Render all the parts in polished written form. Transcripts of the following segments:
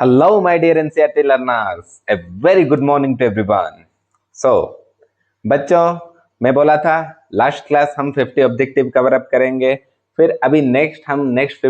Hello, my dear NCERT learners. A very good morning to everyone. So, बच्चों, मैं बोला था लास्ट क्लास हम 50 ऑब्जेक्टिव कवर अप करेंगे, फिर अभी हम नेक्स्ट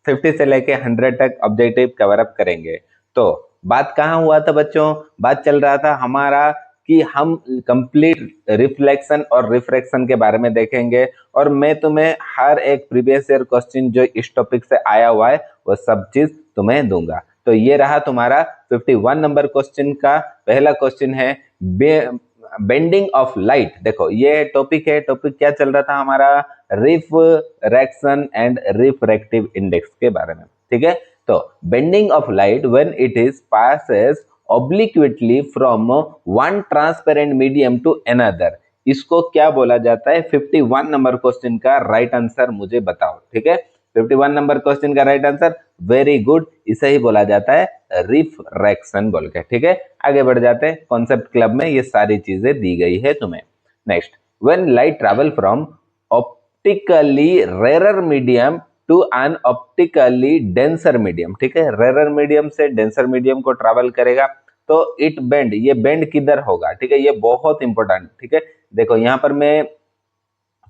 50 से लेके 100 तक ऑब्जेक्टिव कवर अप करेंगे। तो बात कहाँ हुआ था बच्चों? बात चल रहा था हमारा कि हम कंप्लीट रिफ्लेक्शन और रिफ्रैक्शन के बारे में देखेंगे, और मैं तुम्हें हर एक प्रीवियस ईयर क्वेश्चन जो इस टॉपिक से आया हुआ है वो सब चीज तुम्हें दूंगा। तो ये रहा तुम्हारा 51 नंबर क्वेश्चन का पहला क्वेश्चन है बेंडिंग ऑफ लाइट। देखो ये टॉपिक है, टॉपिक क्या चल रहा था हमारा? रिफ्रैक्शन एंड रिफ्रैक्टिव इंडेक्स के बारे में, ठीक है। तो bending of light when it is passes obliquely from one transparent medium to another, इसको क्या बोला जाता है? 51 नंबर क्वेश्चन का राइट आंसर मुझे बताओ, ठीक है। 51 नंबर क्वेश्चन का राइट आंसर वेरी गुड, इसे ही बोला जाता है रिफ्रैक्शन बोल के, ठीक है। आगे बढ़ जाते हैं, कॉन्सेप्ट क्लब में ये सारी चीजें दी गई है तुम्हें। Next, when light travel from optically rarer medium to an optically denser medium, ठीक है। रेरर मीडियम से डेंसर मीडियम को ट्रैवल करेगा तो इट बेंड, ये बेंड किधर होगा, ठीक है, ये बहुत इंपॉर्टेंट, ठीक है। देखो यहाँ पर मैं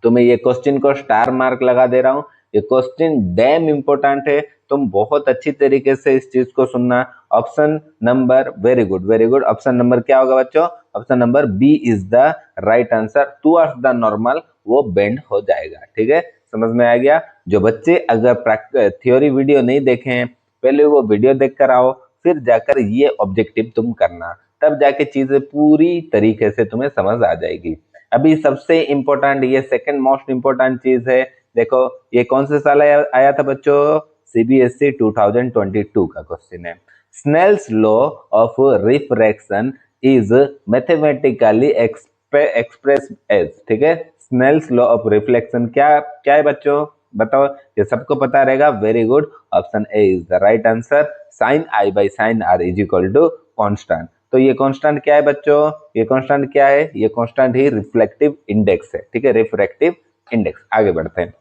तुम्हें ये क्वेश्चन को स्टार मार्क लगा दे रहा हूं, ये क्वेश्चन डैम इंपॉर्टेंट है, तुम बहुत अच्छी तरीके से इस चीज को सुनना। Option number very good, option number क्या होगा बच्चों? Option number B is the right answer, towards the normal वो बेंड हो जाएगा, ठीक है। समझ में आ गया? जो बच्चे अगर थ्योरी वीडियो नहीं देखे हैं, पहले वो वीडियो देख कर आओ, फिर जाकर ये ऑब्जेक्टिव तुम करना, तब जाके चीजें पूरी तरीके से तुम्हें समझ आ जाएगी। अभी सबसे इंपॉर्टेंट, ये सेकंड मोस्ट इंपॉर्टेंट चीज है। देखो ये कौन से साल आया था बच्चों? सीबीएसई 2022 का क्वेश्चन है। Snell's law of refraction is mathematically express as, ठीक है। स्नेल्स लॉ ऑफ रिफ्लेक्शन क्या क्या है बच्चों? बताओ, ये सबको पता रहेगा। Very good, option A is the right answer. Sine i by sine r is equal to constant. तो ये कांस्टेंट क्या है बच्चों? ये कांस्टेंट क्या है? ये कांस्टेंट ही रिफ्लेक्टिव इंडेक्स है, ठीक है, रिफ्रैक्टिव इंडेक्स। आगे बढ़ते हैं।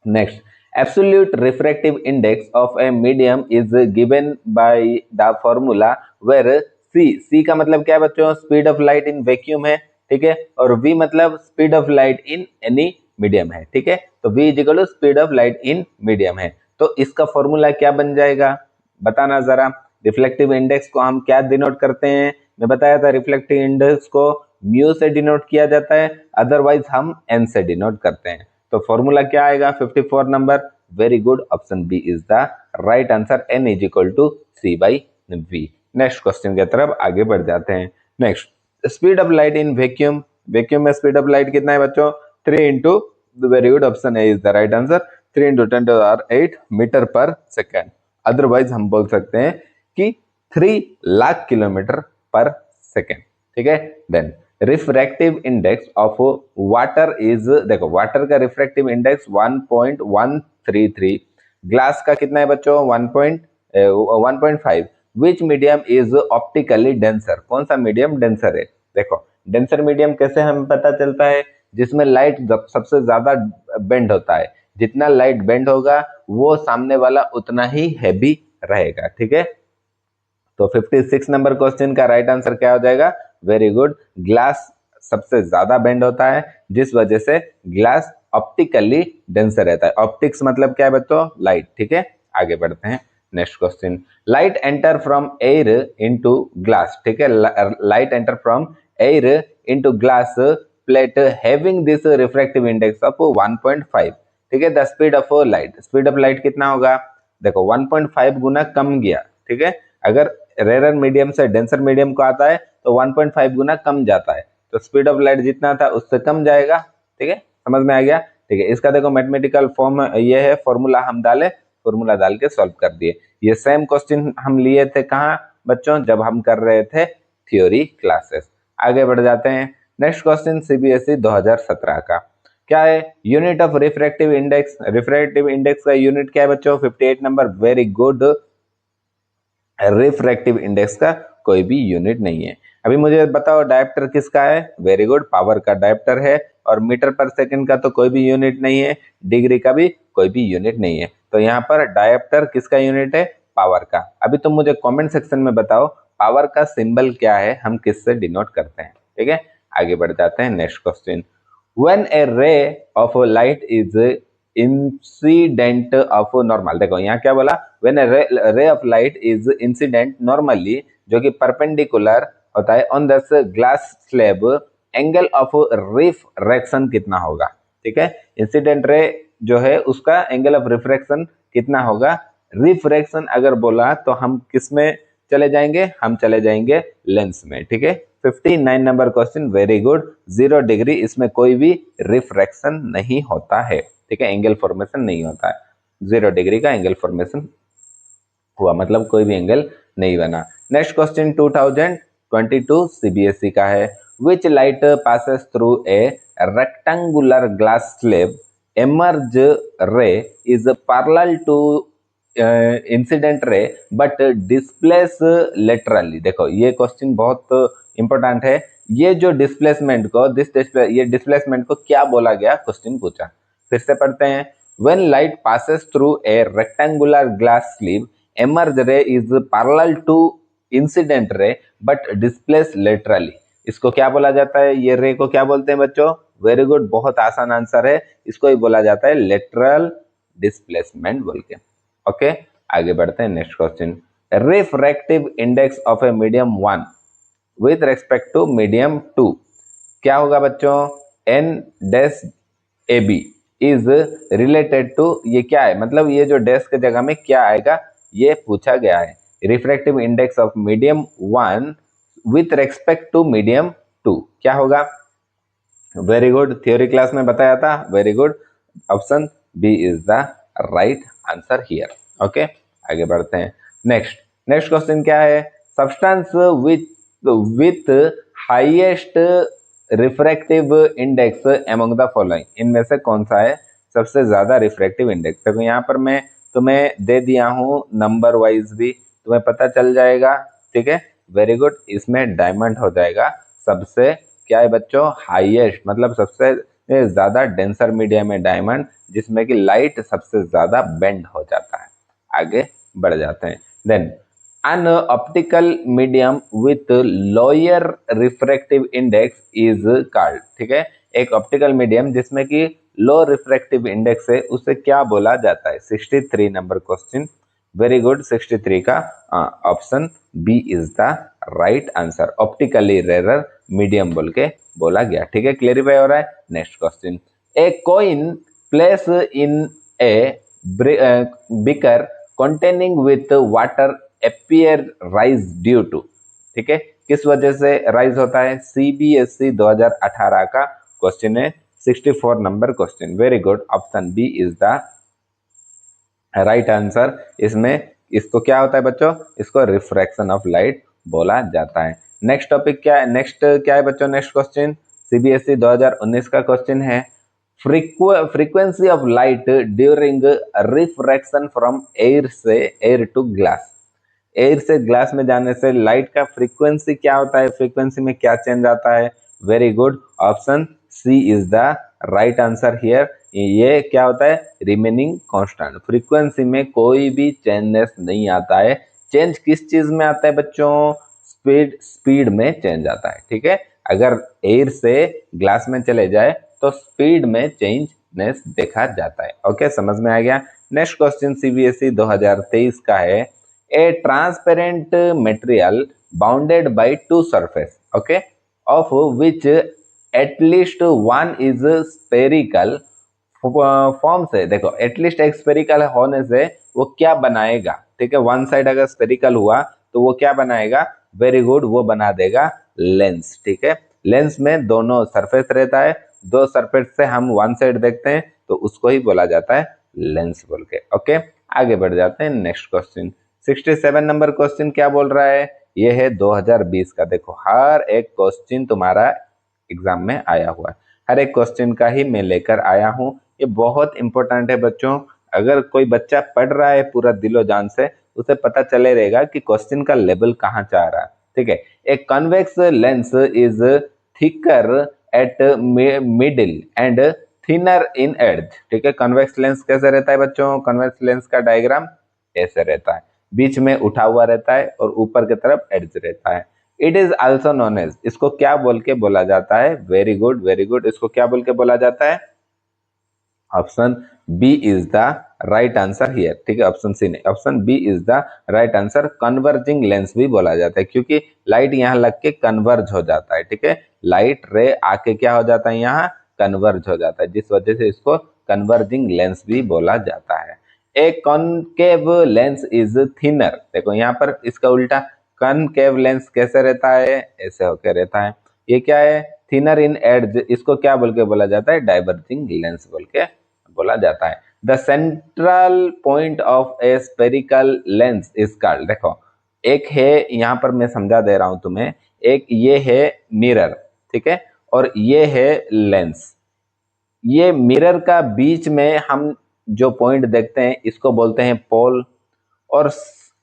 Next, absolute refractive index of a medium is given by the formula where C का मतलब क्या है बच्चों? Speed of light in vacuum है, ठीक है, और वी मतलब speed of light in any medium है, ठीक है। तो v is equal to speed of light in medium है, तो इसका फॉर्मूला क्या बन जाएगा बताना जरा। रिफ्लेक्टिव इंडेक्स को हम क्या डिनोट करते हैं? मैं बताया था रिफ्लेक्टिव इंडेक्स को म्यू से डिनोट किया जाता है, अदरवाइज हम एन से डिनोट करते हैं। तो फॉर्मूला क्या आएगा? 54 number. Very good, option B is the right answer, n is equal to c by v. Next question की तरफ आगे बढ़ जाते हैं। Next, speed of light in vacuum, vacuum में स्पीड ऑफ लाइट कितना है बच्चों? 3 into, very good, option A is the right answer, 3 into 10⁸ metre per second. Otherwise हम बोल सकते हैं कि 3 लाख किलोमीटर पर सेकेंड, ठीक है। Then refractive index of water is, देखो वाटर का रिफ्रैक्टिव इंडेक्स 1.133, ग्लास का कितना है बच्चों? 1.5। Which medium is optically denser, कौन सा मीडियम डेंसर है? देखो डेंसर मीडियम कैसे हमें पता चलता है? जिसमें लाइट सबसे ज्यादा बेंड होता है, जितना लाइट बेंड होगा वो सामने वाला उतना ही हैवी रहेगा, ठीक है। तो 56 नंबर क्वेश्चन का राइट आंसर क्या हो जाएगा? वेरी गुड, ग्लास सबसे ज्यादा बेंड होता है, जिस वजह से ग्लास ऑप्टिकली डेंसर रहता है। ऑप्टिक्स मतलब क्या है बच्चों? लाइट, ठीक है। आगे बढ़ते हैं। Next question, light enter from air into glass, ठीक है, light enter from air into glass plate having this refractive index of 1.5, ठीक है। The speed of light, speed of light कितना होगा? देखो 1.5 गुना कम गया, ठीक है। अगर रेरर मीडियम से डेंसर मीडियम को आता है तो 1.5 गुना कम जाता है, तो स्पीड ऑफ लाइट जितना था उससे कम जाएगा, ठीक है। समझ में आ गया? ठीक है, इसका देखो मैथमेटिकल फॉर्म ये है, फॉर्मूला हम डाले, फॉर्मूला डाल के सॉल्व कर दिए। ये सेम क्वेश्चन हम लिए थे कहाँ बच्चों? जब हम कर रहे थे थ्योरी क्लासेस। आगे बढ़ जाते हैं। नेक्स्ट क्वेश्चन सीबीएसई 2017 का क्या है? Unit of refractive index, refractive index का यूनिट क्या है बच्चों? 58 number. Very good, refractive index का कोई भी यूनिट नहीं है। अभी मुझे बताओ डायप्टर किसका है? वेरी गुड, पावर का डायप्टर है। और मीटर पर सेकंड का तो कोई भी यूनिट नहीं है, डिग्री का भी कोई भी यूनिट नहीं है। तो यहाँ पर डायप्टर किसका यूनिट है? पावर का। अभी तुम मुझे कमेंट सेक्शन में बताओ पावर का सिंबल क्या है, हम किससे डिनोट करते हैं। ठीक है, आगे बढ़ जाते हैं next question. When A ray of light is incident of normal, देखो यहाँ क्या बोला, when A ray of light is incident normally, जो कि परपेंडिकुलर होता है on the glass slab, angle of refraction कितना होगा। ठीक है, इंसिडेंट रे जो है उसका एंगल ऑफ रिफ्रैक्शन कितना होगा। रिफ्रैक्शन अगर बोला तो हम किस में चले जाएंगे, हम चले जाएंगे लेंस में। ठीक है, 59 number question, very good. 0 degree, इसमें कोई भी रिफ्रैक्शन नहीं होता है। ठीक है, एंगल फॉर्मेशन नहीं होता है। 0 डिग्री का एंगल फॉर्मेशन हुआ मतलब कोई भी एंगल नहीं बना। नेक्स्ट क्वेश्चन 2022 सीबीएसई का है। Which light passes through a rectangular glass slab, emerge ray is parallel to incident ray but displace laterally. देखो ये क्वेश्चन बहुत इंपॉर्टेंट है। ये जो डिस्प्लेसमेंट को ये डिस्प्लेसमेंट को क्या बोला गया, क्वेश्चन पूछा। फिर से पढ़ते हैं। When light passes through a rectangular glass slab, emerge ray is parallel to incident ray but displace laterally. इसको क्या बोला जाता है, ये रे को क्या बोलते हैं बच्चों। वेरी गुड, बहुत आसान आंसर है। इसको ही बोला जाता है लेटरल डिस्प्लेसमेंट बोल के। ओके, आगे बढ़ते हैं next question. Refractive index of a medium 1 with respect to medium 2 क्या होगा बच्चों। N dash a b is related to, ये क्या है मतलब ये जो डैश के जगह में क्या आएगा ये पूछा गया है। Refractive index of medium 1 with respect to medium 2 क्या होगा। वेरी गुड, थ्योरी क्लास में बताया था। Very good, option B is the right answer here. Okay, आगे बढ़ते हैं। नेक्स्ट नेक्स्ट क्वेश्चन क्या है। Substance with highest refractive index among the following, इनमें से कौन सा है सबसे ज्यादा रिफ्रैक्टिव इंडेक्स। देखो यहाँ पर मैं तुम्हें दे दिया हूं नंबर वाइज भी, तुम्हें पता चल जाएगा। ठीक है, वेरी गुड, इसमें डायमंड हो जाएगा सबसे क्या है बच्चों, हाईएस्ट मतलब सबसे ज्यादा डेंसर मीडियम है डायमंड, जिसमें कि लाइट सबसे ज्यादा बेंड हो जाता है। आगे बढ़ जाते हैं। Then an optical medium with lower refractive index is called। ठीक है, एक ऑप्टिकल मीडियम जिसमें कि लो रिफ्रैक्टिव इंडेक्स है उसे क्या बोला जाता है। 63 नंबर क्वेश्चन, वेरी गुड। 63 का option B is the right answer, optically rare medium बोल के बोला गया। ठीक है, क्लेरिफाई हो रहा है। Next question, a coin place in a beaker containing with water appear rise due to। ठीक है, किस वजह से राइज होता है। सीबीएसई 2018 का क्वेश्चन है, 64 number question. Very good, option B is the right answer. इसमें इसको क्या होता है बच्चों, इसको रिफ्रैक्शन ऑफ लाइट बोला जाता है। नेक्स्ट टॉपिक क्या है, नेक्स्ट क्या है बच्चों, नेक्स्ट क्वेश्चन सीबीएसई 2019 का क्वेश्चन है। Frequency of light during refraction from air to glass. Air से ग्लास में जाने से लाइट का फ्रीक्वेंसी क्या होता है, फ्रीक्वेंसी में क्या चेंज आता है। Very good, option C is the right answer here. ये क्या होता है, रिमेनिंग कांस्टेंट, फ्रीक्वेंसी में कोई भी चेंजनेस नहीं आता है। चेंज किस चीज में आता है बच्चों, स्पीड में चेंज आता है। ठीक है, अगर एयर से ग्लास में चले जाए तो स्पीड में चेंजनेस देखा जाता है। ओके, समझ में आ गया। नेक्स्ट क्वेश्चन सीबीएसई 2023 का है। ए transparent material bounded by two surface, okay, of which at least one is spherical form से। देखो एटलीस्ट एक स्पेरिकल होने से वो क्या बनाएगा। ठीक है, वन साइड अगर स्पेरिकल हुआ तो वो क्या बनाएगा, वेरी गुड, वो बना देगा लेंस। ठीक है, लेंस में दोनों सरफेस रहता है, दो सरफेस से हम वन साइड देखते हैं तो उसको ही बोला जाता है लेंस बोल के। ओके, आगे बढ़ जाते हैं। नेक्स्ट क्वेश्चन 67 नंबर क्वेश्चन क्या बोल रहा है, ये है 2020 का। देखो हर एक क्वेश्चन तुम्हारा एग्जाम में आया हुआ है, हर एक क्वेश्चन का ही मैं लेकर आया हूं। ये बहुत इंपॉर्टेंट है बच्चों, अगर कोई बच्चा पढ़ रहा है पूरा दिलो जान से, उसे पता चले रहेगा कि क्वेश्चन का लेवल कहाँ जा रहा है। ठीक है, एक convex lens is thicker at middle and thinner in edge. ठीक है, कन्वेक्स लेंस कैसे रहता है बच्चों, कन्वेक्स लेंस का डायग्राम ऐसे रहता है। बीच में उठा हुआ रहता है और ऊपर की तरफ एड्ज रहता है। It is also known as, इसको क्या बोल के बोला जाता है? वेरी गुड वेरी गुड, इसको क्या बोल के बोला जाता है? Option B is the right answer here, ठीक है, ऑप्शन सी नहीं, option B is the right answer. Converging lens भी बोला जाता है क्योंकि लाइट यहाँ लग के कन्वर्ज हो जाता है, ठीक है, लाइट रे आके क्या हो जाता है, यहाँ कन्वर्ज हो जाता है, जिस वजह से इसको कन्वर्जिंग लेंस भी बोला जाता है। ए कॉनकेव लेंस इज थिनर, देखो यहाँ पर इसका उल्टा, कॉनकेव लेंस कैसे रहता है? ऐसे होकर रहता है। ये क्या है? थिनर इन एड्ज, इसको क्या बोल के बोला जाता है? डाइवर्जिंग लेंस बोल के बोला जाता है। The central point of a spherical lens is called, देखो एक है, यहाँ पर मैं समझा दे रहा हूं तुम्हें, एक ये है मिरर, ठीक है, और ये है लेंस। ये मिरर का बीच में हम जो पॉइंट देखते हैं इसको बोलते हैं पोल, और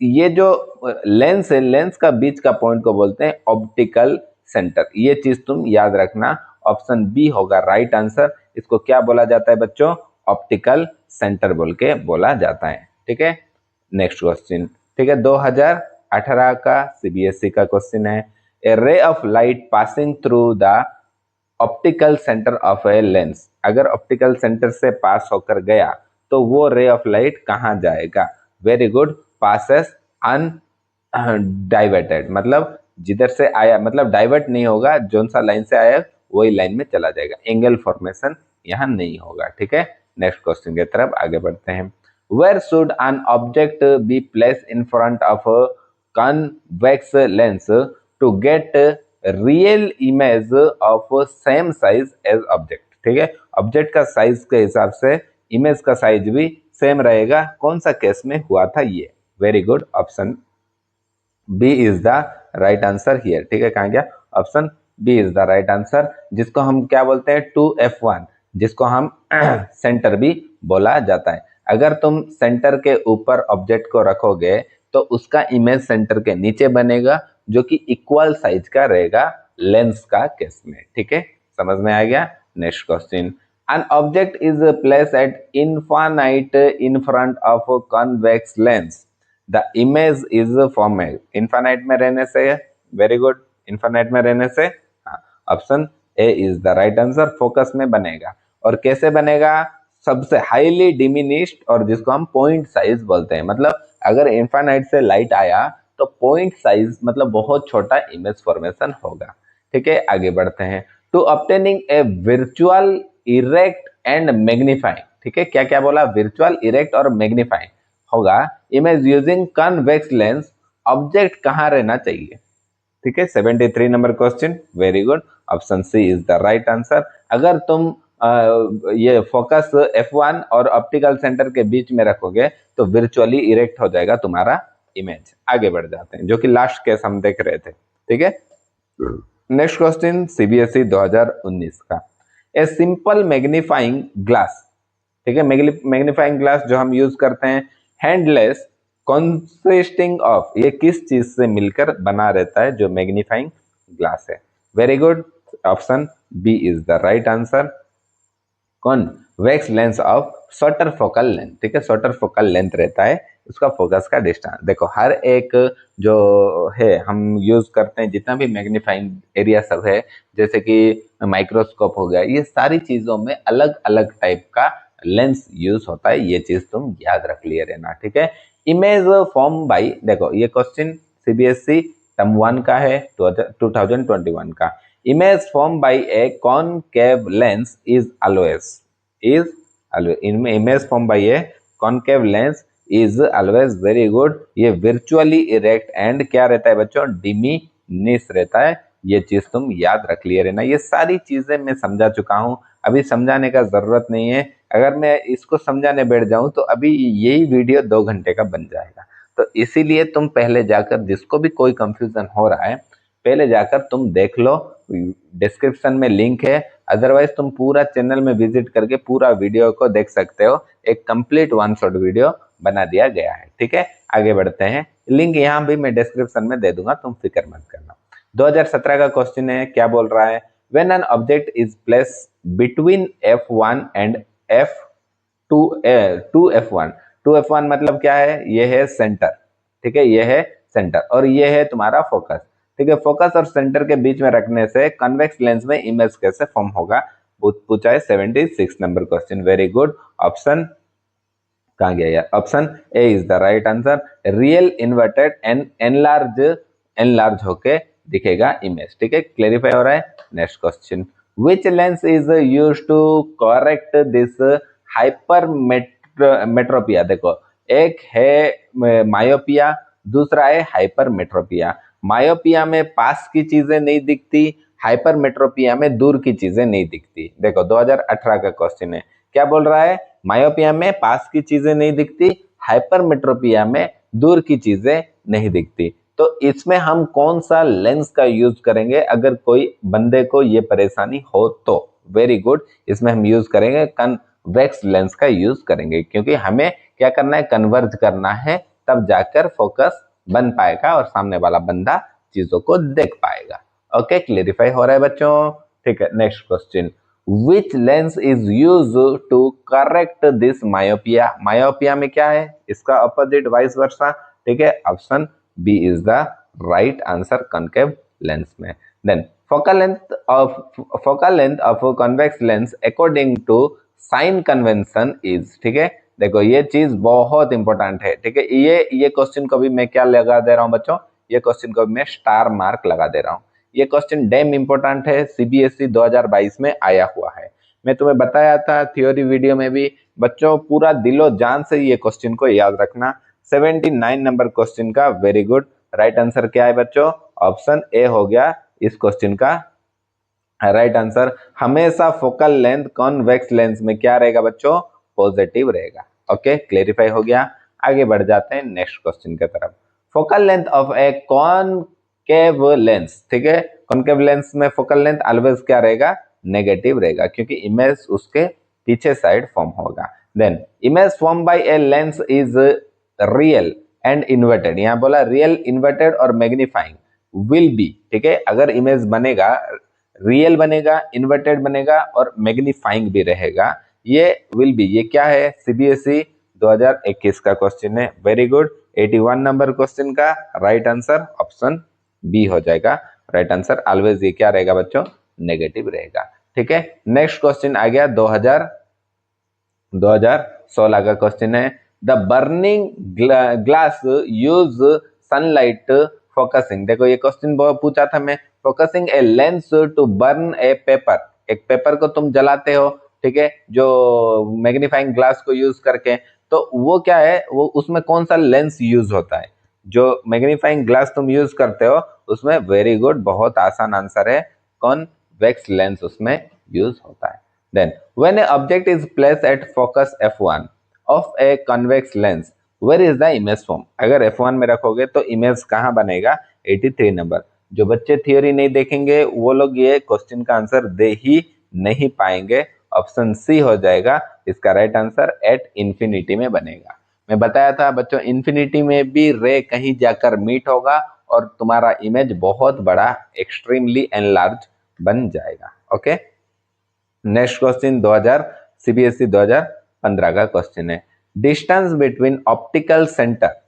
ये जो लेंस है, लेंस का बीच का पॉइंट को बोलते हैं ऑप्टिकल सेंटर। ये चीज तुम याद रखना, ऑप्शन बी होगा राइट आंसर। इसको क्या बोला जाता है बच्चों? ऑप्टिकल सेंटर बोल के बोला जाता है, ठीक है। नेक्स्ट क्वेश्चन, ठीक है, 2018 का सीबीएसई का क्वेश्चन है। A ray of light passing through the optical centre of a lens, अगर ऑप्टिकल सेंटर से पास होकर गया तो वो रे ऑफ लाइट कहाँ जाएगा? वेरी गुड, पासेस अन डाइवर्टेड, मतलब जिधर से आया, मतलब डाइवर्ट नहीं होगा, जोन सा लाइन से आया वही लाइन में चला जाएगा, एंगल फॉर्मेशन यहाँ नहीं होगा, ठीक है। नेक्स्ट क्वेश्चन की तरफ आगे बढ़ते हैं। Where should an object be place in front of convex lens to get real image of same size as object, ठीक है, ऑब्जेक्ट का साइज के हिसाब से इमेज का साइज भी सेम रहेगा, कौन सा केस में हुआ था ये? Very good, option B is the right answer here, ठीक है, कहा गया, option B is the right answer, जिसको हम क्या बोलते हैं? 2f1, जिसको हम सेंटर भी बोला जाता है। अगर तुम सेंटर के ऊपर ऑब्जेक्ट को रखोगे तो उसका इमेज सेंटर के नीचे बनेगा, जो कि इक्वल साइज का रहेगा लेंस का केस में, ठीक है, समझ में आ गया। Next question, N object is place at infinite in front of convex lens, the image is formed, infinite में रहने से, वेरी गुड, इनफाइनाइट में रहने से, हाँ, option A is the right answer, focus में बनेगा। और कैसे बनेगा? सबसे हाईली डिमिनिश्ड, और जिसको हम पॉइंट साइज बोलते हैं, मतलब अगर इनफाइनाइट से लाइट आया तो पॉइंट साइज मतलब बहुत छोटा इमेज फॉर्मेशन होगा, ठीक है। आगे बढ़ते हैं। To obtaining a virtual erect and magnifying, ठीक है, क्या क्या बोला? वर्चुअल इरेक्ट और मैग्नीफाइंग होगा image using convex lens, object कहां रहना चाहिए? ठीक है, 73 number question, very good, option C is the right answer. अगर तुम ये फोकस F1 और ऑप्टिकल सेंटर के बीच में रखोगे तो वर्चुअली इरेक्ट हो जाएगा तुम्हारा इमेज। आगे बढ़ जाते हैं, जो कि लास्ट केस हम देख रहे थे, ठीक है। नेक्स्ट क्वेश्चन सीबीएसई 2019 का, ए सिंपल मैग्नीफाइंग ग्लास, ठीक है, मैग्नीफाइंग ग्लास जो हम यूज करते हैं, हैंडलेस, कंसिस्टिंग ऑफ, ये किस चीज से मिलकर बना रहता है जो मैग्नीफाइंग ग्लास है? Very good, option B is the right answer, convex lens of shorter focal length, ठीक है, शॉर्टर फोकल लेंथ रहता है उसका फोकस का डिस्टेंस। देखो हर एक जो है हम यूज करते हैं, जितना भी मैग्नीफाइंग एरिया सब है, जैसे कि माइक्रोस्कोप हो गया, ये सारी चीजों में अलग अलग टाइप का लेंस यूज होता है, ये चीज तुम याद रख लिए रहना, ठीक है। इमेज फॉर्म बाई, देखो ये क्वेश्चन सीबीएसई टर्म 1 का है, 2021 का, image formed by a concave lens is always image formed by a concave lens is always, very good, ये virtually erect and क्या रहता है बच्चों? डिमिनिश रहता है, ये चीज तुम याद रख लिए रहना। ये सारी चीजें मैं समझा चुका हूं, अभी समझाने का जरूरत नहीं है, अगर मैं इसको समझाने बैठ जाऊं तो अभी यही वीडियो 2 घंटे का बन जाएगा। तो इसीलिए तुम पहले जाकर, जिसको भी कोई कंफ्यूजन हो रहा है, पहले जाकर तुम देख लो, डिस्क्रिप्शन में लिंक है, अदरवाइज तुम पूरा चैनल में विजिट करके पूरा वीडियो को देख सकते हो, एक कंप्लीट 1 शॉट वीडियो बना दिया गया है, ठीक है। आगे बढ़ते हैं, लिंक यहाँ भी मैं डिस्क्रिप्शन में दे दूंगा, तुम फिक्र मत करना। 2017 का क्वेश्चन है, क्या बोल रहा है? When an object is place between F1 and F2 2F1 2F1 मतलब क्या है? ये है सेंटर, ठीक है, ये है सेंटर और ये है तुम्हारा फोकस। ठीक है, फोकस और सेंटर के बीच में रखने से कन्वेक्स लेंस में इमेज कैसे फॉर्म होगा, पूछा है 76 number question. Very good, option कहाँ गया यार, option A is the right answer. Real inverted and enlarge होके दिखेगा इमेज। ठीक है, क्लेरिफाई हो रहा है। Next question, which lens is use to correct this hypermetropia. देखो, एक है मायोपिया, दूसरा है हाइपरमेट्रोपिया। मायोपिया में पास की चीजें नहीं दिखती, हाइपरमेट्रोपिया में दूर की चीजें नहीं दिखती। देखो 2018 का क्वेश्चन है, क्या बोल रहा है, मायोपिया में पास की चीजें नहीं दिखती, हाइपरमेट्रोपिया में दूर की चीजें नहीं दिखती। तो इसमें हम कौन सा लेंस का यूज करेंगे अगर कोई बंदे को ये परेशानी हो तो? वेरी गुड, इसमें हम यूज करेंगे कन्वेक्स लेंस का यूज करेंगे, क्योंकि हमें क्या करना है, कन्वर्ज करना है, तब जाकर फोकस बन पाएगा और सामने वाला बंदा चीजों को देख पाएगा। ओके, क्लेरिफाई हो रहा है बच्चों? ठीक है, next question, which lens is use to correct this myopia. Myopia में क्या है, इसका अपोजिट वाइस वर्सा। ठीक है, option B is the right answer, concave lens में। Then focal length of convex lens according to sign convention is. ठीक है, देखो ये चीज बहुत इंपॉर्टेंट है। ठीक है, ये क्वेश्चन को भी मैं क्या लगा दे रहा हूं बच्चों, ये क्वेश्चन को भी मैं स्टार मार्क लगा दे रहा हूं। ये क्वेश्चन डैम इंपॉर्टेंट है, सीबीएसई 2022 में आया हुआ है। मैं तुम्हें बताया था थ्योरी वीडियो में भी, बच्चों पूरा दिलो जान से ये क्वेश्चन को याद रखना। 79 नंबर क्वेश्चन का वेरी गुड राइट आंसर क्या है बच्चों, ऑप्शन ए हो गया इस क्वेश्चन का राइट आंसर। हमेशा फोकल लेंथ कॉन्वेक्स लेंस में क्या रहेगा बच्चों, पॉजिटिव रहेगा। ओके, क्लेरिफाई हो गया। आगे बढ़ जाते हैं नेक्स्ट क्वेश्चन की तरफ। Focal length of a concave lens. ठीक है, कॉनकेव लेंस में फोकल लेंथ ऑलवेज क्या रहेगा, नेगेटिव रहेगा, क्योंकि इमेज उसके पीछे साइड फॉर्म होगा। Then image form by a lens is real and inverted. यहां बोला रियल, इन्वर्टेड और मैग्नीफाइंग विल बी। ठीक है, अगर इमेज बनेगा, रियल बनेगा, इन्वर्टेड बनेगा और मैग्नीफाइंग भी रहेगा, ये विल बी, ये क्या है, सीबीएसई 2021 का क्वेश्चन है। वेरी गुड, 81 नंबर क्वेश्चन का राइट आंसर ऑप्शन बी हो जाएगा राइट आंसर। ऑलवेज ये क्या रहेगा बच्चों, नेगेटिव रहेगा। ठीक है, नेक्स्ट क्वेश्चन आ गया 2016 का क्वेश्चन है, the burning glass use sunlight focusing. देखो ये क्वेश्चन पूछा था मैं, focusing a lens to burn a paper. एक पेपर को तुम जलाते हो, ठीक है, जो मैग्नीफाइंग ग्लास को यूज करके, तो वो क्या है, वो उसमें कौन सा लेंस यूज होता है, जो मैग्नीफाइंग ग्लास तुम यूज करते हो उसमें। वेरी गुड, बहुत आसान आंसर है, कॉन्वेक्स लेंस उसमें यूज होता है। Then, when an object is placed at focus f1 of a convex lens, where is the image form? अगर f1 में रखोगे तो इमेज कहाँ बनेगा, 83 नंबर। जो बच्चे थियोरी नहीं देखेंगे वो लोग ये क्वेश्चन का आंसर दे ही नहीं पाएंगे। ऑप्शन सी हो जाएगा इसका राइट आंसर, एट इंफिनिटी में बनेगा। मैं बताया था बच्चों, इंफिनिटी में भी रे कहीं जाकर मीट होगा और तुम्हारा इमेज बहुत बड़ा, एक्सट्रीमली एनलार्ज बन जाएगा। ओके, नेक्स्ट क्वेश्चन 2000 सीबीएसई 2015 का क्वेश्चन है, distance between optical centre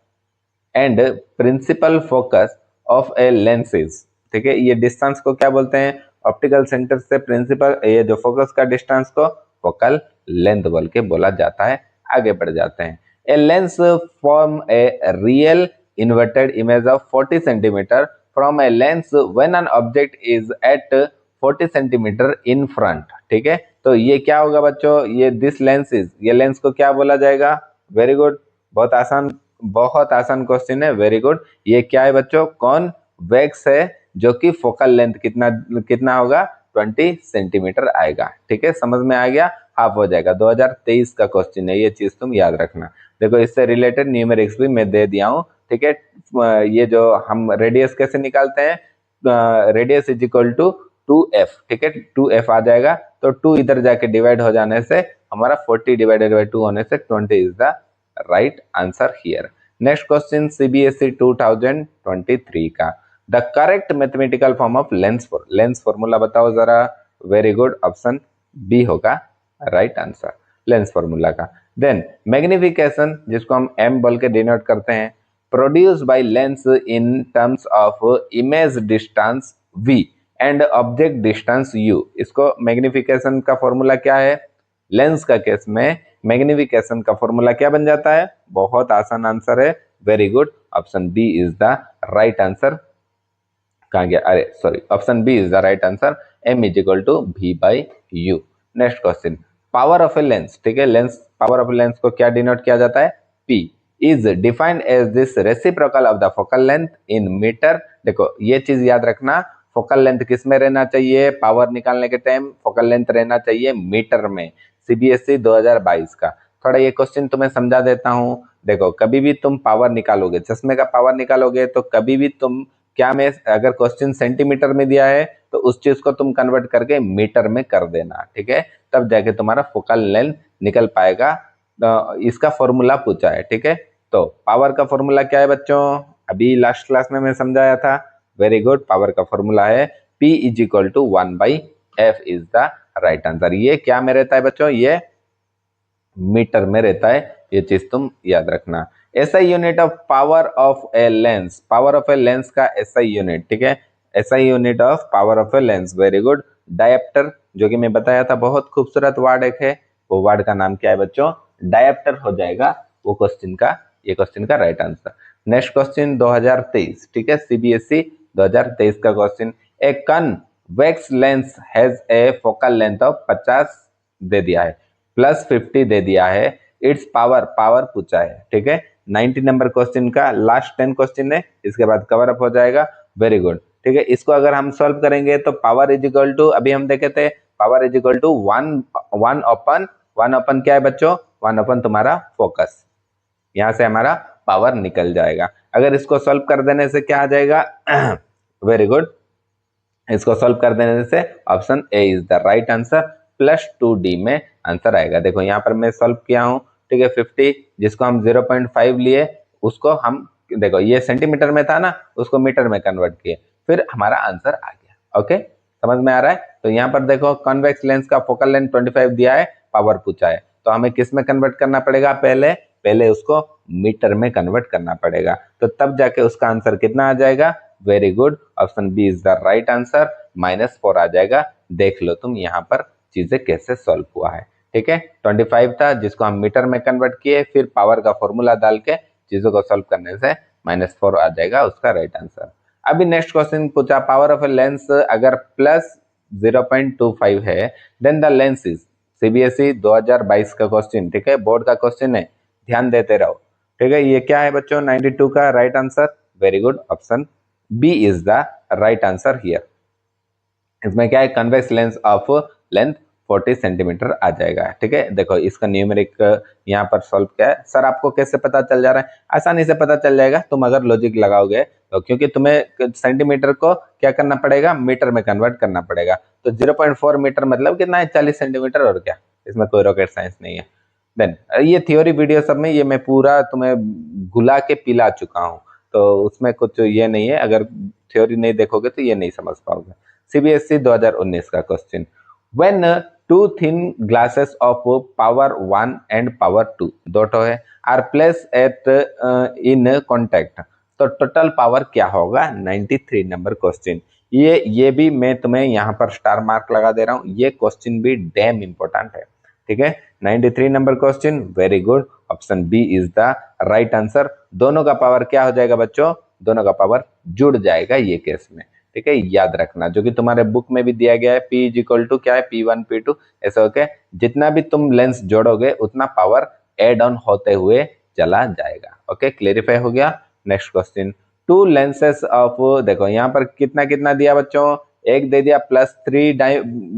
and principal focus of a lens is. ठीक है, ये डिस्टेंस को क्या बोलते हैं, ऑप्टिकल सेंटर से प्रिंसिपल, ये जो फोकस का डिस्टेंस को फोकल लेंथ बोल के बोला जाता है। आगे बढ़ जाते हैं, a lens form a real inverted image of 40 centimetre from a lens when an object is at 40 centimetre in front. ठीक है, तो ये क्या होगा बच्चों, ये दिस लेंस इज, ये लेंस को क्या बोला जाएगा। वेरी गुड, बहुत आसान क्वेश्चन है। वेरी गुड, ये क्या है बच्चों, कॉन्वेक्स है, जो कि फोकल लेंथ कितना होगा, 20 सेंटीमीटर आएगा। ठीक है, समझ में आ गया, हाफ हो जाएगा। 2023 का क्वेश्चन है, ये चीज तुम याद रखना। देखो इससे रिलेटेड न्यूमेरिक्स भी मैं दे दिया हूँ। ठीक है, ये जो हम रेडियस कैसे निकालते हैं, radius is equal to 2f। ठीक है, 2f आ जाएगा, तो 2 इधर जाके डिवाइड हो जाने से हमारा 40 डिवाइडेड बाई 2 होने से 20 is the right answer here. Next question CBSE 2023 का, the correct mathematical form of lens formula बताओ जरा। वेरी गुड, ऑप्शन बी होगा राइट आंसर, लेंस फॉर्मूला का। देन मैग्निफिकेशन, जिसको हम m बोल के डिनोट करते हैं, produce by lens in terms of image distance v and object distance u। इसको मैग्निफिकेशन का फॉर्मूला क्या है? लेंस का केस में मैग्निफिकेशन का फॉर्मूला क्या बन जाता है? बहुत आसान आंसर है, very good, option B is the right answer. कहाँ गया? अरे sorry, option B is the right answer, m is equal to v by u. Next question, power of a lens, ठीक है, लेंस पावर ऑफ लेंस को क्या denote किया जाता है? p is defined as this reciprocal of the focal length in metre. देखो ये चीज याद रखना, फोकल लेंथ किस में रहना चाहिए? पावर निकालने के टाइम फोकल लेंथ रहना चाहिए मीटर में। सीबीएसई 2022 का। थोड़ा ये क्वेश्चन तुम्हें समझा देता हूँ। देखो कभी भी तुम पावर निकालोगे, चश्मे का पावर निकालोगे, तो कभी भी तुम क्या में, अगर क्वेश्चन सेंटीमीटर में दिया है तो उस चीज को तुम कन्वर्ट करके मीटर में कर देना, ठीक है, तब जाके तुम्हारा फोकल लेंथ निकल पाएगा। तो इसका फॉर्मूला पूछा है, ठीक है। तो पावर का फॉर्मूला क्या है बच्चों? अभी लास्ट क्लास में मैं समझाया था, वेरी गुड। पावर का फॉर्मूला है P is equal to 1/f is the right answer. ये क्या में रहता है बच्चों? ये मीटर में रहता है, ये चीज तुम याद रखना। SI unit of power of a lens, power of a lens का एसआई यूनिट, ठीक है, SI unit of power of a lens, very good. Dioptre, जो कि मैं बताया था, बहुत खूबसूरत वर्ड एक है, वो वर्ड का नाम क्या है बच्चों? डायप्टर हो जाएगा वो क्वेश्चन का, ये क्वेश्चन का राइट आंसर। नेक्स्ट क्वेश्चन 2023, ठीक है, सीबीएसई 2023 का question. A convex lens has a focal length of 50 दे दिया है, प्लस 50 दे दिया है, इट्स पावर, पावर पूछा है, ठीक है। 90 नंबर क्वेश्चन का लास्ट 10 क्वेश्चन है, इसके बाद कवर अप हो जाएगा, वेरी गुड, ठीक है। इसको अगर हम सॉल्व करेंगे तो पावर इज इक्वल टू, अभी हम देखे थे, power is equal to one upon क्या है बच्चों? 1 अपन तुम्हारा फोकस, यहां से हमारा पावर निकल जाएगा। अगर इसको सॉल्व कर देने से क्या आ जाएगा? वेरी गुड, इसको सॉल्व कर देने से option A is the right answer, +2D में आंसर आएगा। देखो यहाँ पर मैं सॉल्व किया हूँ, ठीक है, 50 जिसको हम 0.5 लिए, उसको हम, देखो ये सेंटीमीटर में था ना, उसको मीटर में कन्वर्ट किए, फिर हमारा आंसर आ गया। ओके, समझ में आ रहा है? तो यहाँ पर देखो कॉन्वेक्स लेंस का फोकल लेंथ 25 दिया है, पावर पूछा है, तो हमें किस में कन्वर्ट करना पड़ेगा? पहले उसको मीटर में कन्वर्ट करना पड़ेगा, तो तब जाके उसका आंसर कितना आ जाएगा? Very good, option B is the right answer, -4 आ जाएगा। देख लो तुम यहाँ पर चीजें कैसे सॉल्व हुआ है, ठीक है। 25 था जिसको हम मीटर में कन्वर्ट किए, फिर पावर का फॉर्मूला डाल के चीजों को सॉल्व करने से -4 आ जाएगा उसका राइट आंसर। अभी नेक्स्ट क्वेश्चन पूछा, पावर ऑफ ए लेंस अगर +0.25 है, then the lens is, CBSE 2022 का क्वेश्चन, ठीक है, बोर्ड का क्वेश्चन है, ध्यान देते रहो, ठीक है। ये क्या है बच्चों? 92 का right answer, very good, option B is the right answer here. इसमें क्या है? Convex lens of length 40 centimeter आ जाएगा, ठीक है। देखो इसका न्यूमेरिक यहाँ पर सॉल्व किया है। सर आपको कैसे पता चल जा रहा है? आसानी से पता चल जाएगा तुम अगर लॉजिक लगाओगे तो, क्योंकि तुम्हें सेंटीमीटर को क्या करना पड़ेगा? मीटर में कन्वर्ट करना पड़ेगा। तो 0.4 मीटर मतलब कितना है? 40 सेंटीमीटर, और क्या, इसमें कोई रॉकेट साइंस नहीं है। देन ये थ्योरी वीडियो सब में ये मैं पूरा तुम्हें घुला के पिला चुका हूँ, तो उसमें कुछ ये नहीं है, अगर थ्योरी नहीं देखोगे तो ये नहीं समझ पाओगे। सीबीएसई 2019 का question, when two thin glasses of power 1 and power 2, दो ठो है, are place at in contact, तो टोटल पावर क्या होगा? 93 नंबर क्वेश्चन। ये भी मैं तुम्हें यहाँ पर स्टार मार्क लगा दे रहा हूँ, ये क्वेश्चन भी डैम इंपॉर्टेंट है, ठीक है। 93 number question, very good, option B is the right answer. दोनों का पावर क्या हो जाएगा बच्चों? दोनों का पावर जुड़ जाएगा ये केस में, ठीक है, याद रखना, जो कि तुम्हारे बुक में भी दिया गया है, P इज इक्वल टू क्या है? P1 P2 ऐसा होके जितना भी तुम लेंस जोड़ोगे उतना पावर एड ऑन होते हुए चला जाएगा। ओके, क्लेरिफाई हो गया। Next question, two lenses of, देखो यहाँ पर कितना कितना दिया बच्चों? एक दे दिया +3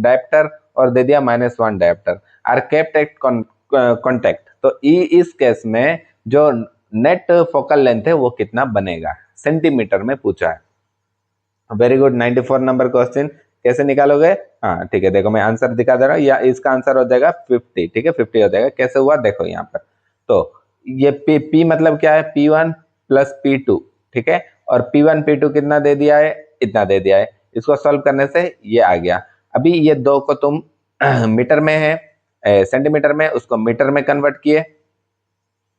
डायप्टर और दे दिया -1 dioptre, are kept at contact, तो इस केस में जो नेट फोकल लेंथ है वो कितना बनेगा? सेंटीमीटर में पूछा है। वेरी गुड, 94 नंबर क्वेश्चन, कैसे निकालोगे? हाँ ठीक है, देखो मैं आंसर दिखा दे रहा हूँ, या इसका आंसर हो जाएगा 50, ठीक है, 50 हो जाएगा। कैसे हुआ देखो यहाँ पर, तो ये P मतलब क्या है? P1 + P2, ठीक है, और P1 P2 कितना दे दिया है? इतना दे दिया है। इसको सॉल्व करने से ये आ गया। अभी ये दो को तुम मीटर में है, सेंटीमीटर में, उसको मीटर में कन्वर्ट किए,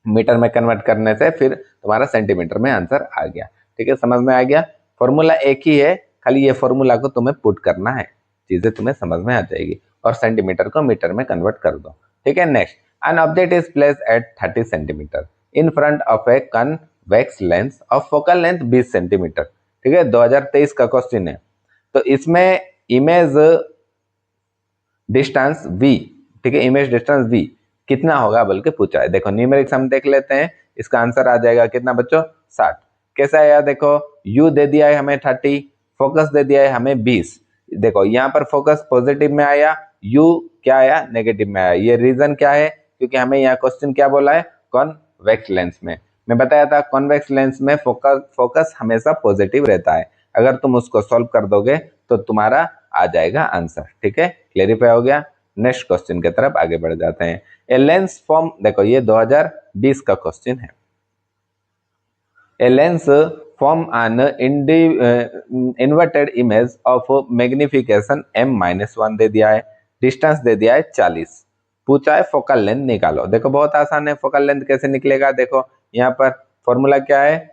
मीटर में कन्वर्ट करने से फिर तुम्हारा सेंटीमीटर में आंसर आ गया। ठीक है, समझ में आ गया। फॉर्मूला एक ही है, खाली ये फॉर्मूला को तुम्हें पुट करना है, चीजें तुम्हें समझ में आ जाएगी, और सेंटीमीटर को मीटर में कन्वर्ट कर दो। ठीक है, next, N object is placed at 30 centimetre in front of a convex lens of focal length 20 centimetre. ठीक है, 2023 का क्वेश्चन है। तो इसमें इमेज डिस्टेंस v, ठीक है, इमेज डिस्टेंस v कितना होगा बोल के पूछा है। देखो न्यूमेरिक्स हम देख लेते हैं, इसका आंसर आ जाएगा कितना बच्चों, 60। कैसा आया देखो, u दे दिया है हमें 30, फोकस दे दिया है हमें 20। देखो यहाँ पर फोकस पॉजिटिव में आया, u क्या आया, नेगेटिव में आया। ये रीजन क्या है, क्योंकि हमें यहाँ क्वेश्चन क्या बोला है, कॉन्वेक्स लेंस में। मैं बताया था कॉन्वेक्स लेंस में फोकस हमेशा पॉजिटिव रहता है। अगर तुम उसको सॉल्व कर दोगे तो तुम्हारा आ जाएगा आंसर। ठीक है, क्लेरिफाई हो गया। नेक्स्ट क्वेश्चन की तरफ आगे बढ़ जाते हैं। ए लेंस फॉर्म, देखो ये 2020 का क्वेश्चन है। ए lens form an inverted image of magnification m-1 दे दिया है, डिस्टेंस दे दिया है 40, पूछा है फोकल लेंथ निकालो। देखो बहुत आसान है, फोकल लेंथ कैसे निकलेगा, देखो यहाँ पर फॉर्मूला क्या है,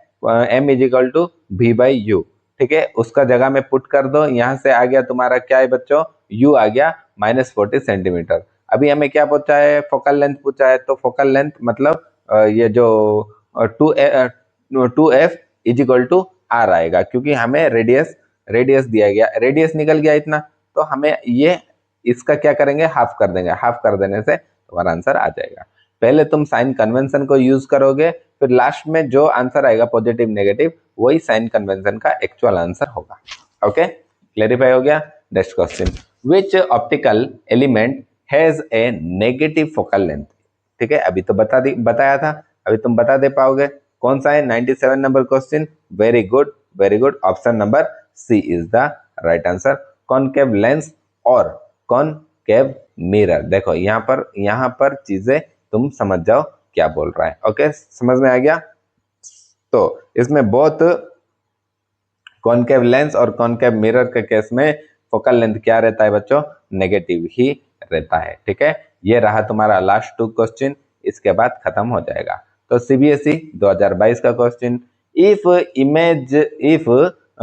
m is equal to v by u. ठीक है, उसका जगह में पुट कर दो, यहाँ से आ गया तुम्हारा क्या है बच्चों, u आ गया -40 सेंटीमीटर। अभी हमें क्या पूछा है, फोकल लेंथ पूछा है, तो फोकल लेंथ मतलब ये जो 2f इजिकल टू r आएगा, क्योंकि हमें रेडियस दिया गया, रेडियस निकल गया इतना, तो हमें ये इसका क्या करेंगे, हाफ कर देंगे। हाफ कर देने से तुम्हारा आंसर आ जाएगा। पहले तुम साइन कन्वेंशन को यूज करोगे, फिर लास्ट में जो आंसर आएगा पॉजिटिव नेगेटिव, वही साइन कन्वेंशन का एक्चुअल आंसर होगा। ओके, क्लेरिफाई हो गया। Next question, which optical element has a negative focal length. ठीक है, अभी तो बताया था, अभी तुम बता दे पाओगे कौन सा है। 97 number question, very good very good. Option number C is the right answer, concave lens और कॉनकेव मिरर। देखो यहाँ पर चीजें तुम समझ जाओ क्या बोल रहा है। ओके, समझ में आ गया। तो इसमें बोथ कॉनकेव लेंस और कॉनकेव मिरर के केस में फोकल लेंथ क्या रहता है बच्चों, नेगेटिव ही रहता है। ठीक है, ये रहा तुम्हारा लास्ट 2 क्वेश्चन, इसके बाद खत्म हो जाएगा। तो सीबीएसई 2022 का question, if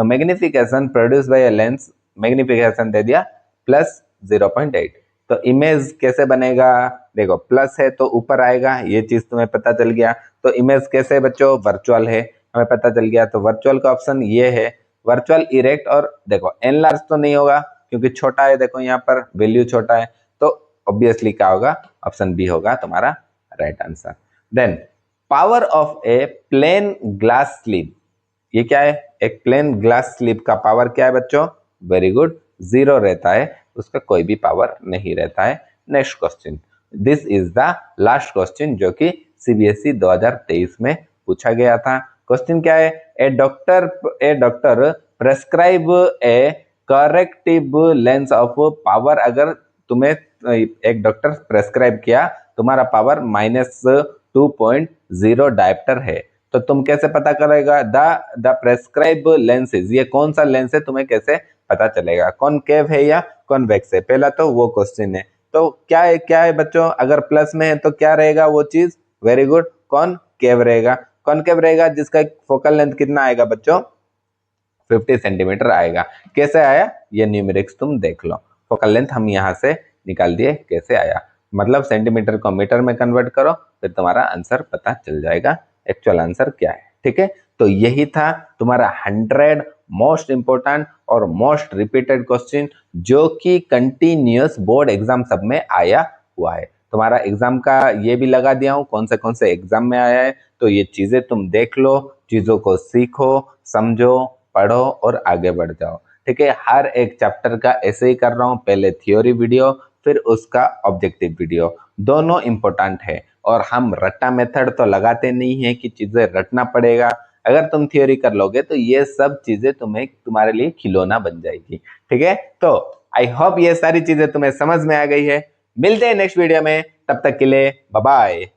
magnification produce by a lens, magnification दे दिया +0.8, तो इमेज कैसे बनेगा, देखो प्लस है तो ऊपर आएगा, ये चीज तुम्हें पता चल गया। तो इमेज कैसे बच्चों, वर्चुअल है, हमें पता चल गया। तो वर्चुअल का ऑप्शन ये है, वर्चुअल इरेक्ट, और देखो एनलार्ज तो नहीं होगा क्योंकि छोटा है, देखो यहाँ पर वैल्यू छोटा है, तो ऑब्वियसली क्या होगा, ऑप्शन बी होगा तुम्हारा right answer. Then power of a plane glass sleeve, ये क्या है, एक प्लेन ग्लास स्लीव का पावर क्या है बच्चों, वेरी गुड, 0 रहता है, उसका कोई भी पावर नहीं रहता है। Next question, this is the last question जो कि सीबीएसई 2023 में पूछा गया था। क्वेश्चन क्या है, a doctor prescribe a corrective lens of power, अगर तुम्हें एक डॉक्टर प्रेस्क्राइब किया तुम्हारा पावर -2.0 डायप्टर है, तो तुम कैसे पता करेगा, द प्रेस्क्राइब लेंसेज, ये कौन सा लेंस है तुम्हें कैसे पता चलेगा, कॉनकेव है या कॉन्वेक्स है, पहला तो वो क्वेश्चन है। तो क्या है बच्चों, अगर प्लस में है तो क्या रहेगा वो चीज, वेरी गुड, कॉनकेव रहेगा। कॉनकेव रहेगा जिसका फोकल लेंथ कितना आएगा बच्चों, 50 सेंटीमीटर आएगा। कैसे आया, ये न्यूमेरिक्स तुम देख लो, फोकल लेंथ हम यहाँ से निकाल दिए, कैसे आया, मतलब सेंटीमीटर को मीटर में कन्वर्ट करो, फिर तुम्हारा आंसर पता चल जाएगा एक्चुअल आंसर क्या है। ठीक है, तो यही था तुम्हारा 100 मोस्ट इंपोर्टेंट और मोस्ट रिपीटेड क्वेश्चन जो कि कंटिन्यूअस बोर्ड एग्जाम सब में आया हुआ है। तुम्हारा एग्जाम का ये भी लगा दिया हूँ कौन से एग्जाम में आया है, तो ये चीजें तुम देख लो, चीजों को सीखो, समझो, पढ़ो और आगे बढ़ जाओ। ठीक है, हर एक चैप्टर का ऐसे ही कर रहा हूँ, पहले थ्योरी वीडियो फिर उसका ऑब्जेक्टिव वीडियो, दोनों इंपॉर्टेंट है। और हम रट्टा मेथड तो लगाते नहीं है कि चीजें रटना पड़ेगा, अगर तुम थ्योरी कर लोगे तो ये सब चीजें तुम्हारे लिए खिलौना बन जाएगी। ठीक है, तो आई होप ये सारी चीजें तुम्हें समझ में आ गई है। मिलते हैं नेक्स्ट वीडियो में, तब तक के लिए बाय बाय।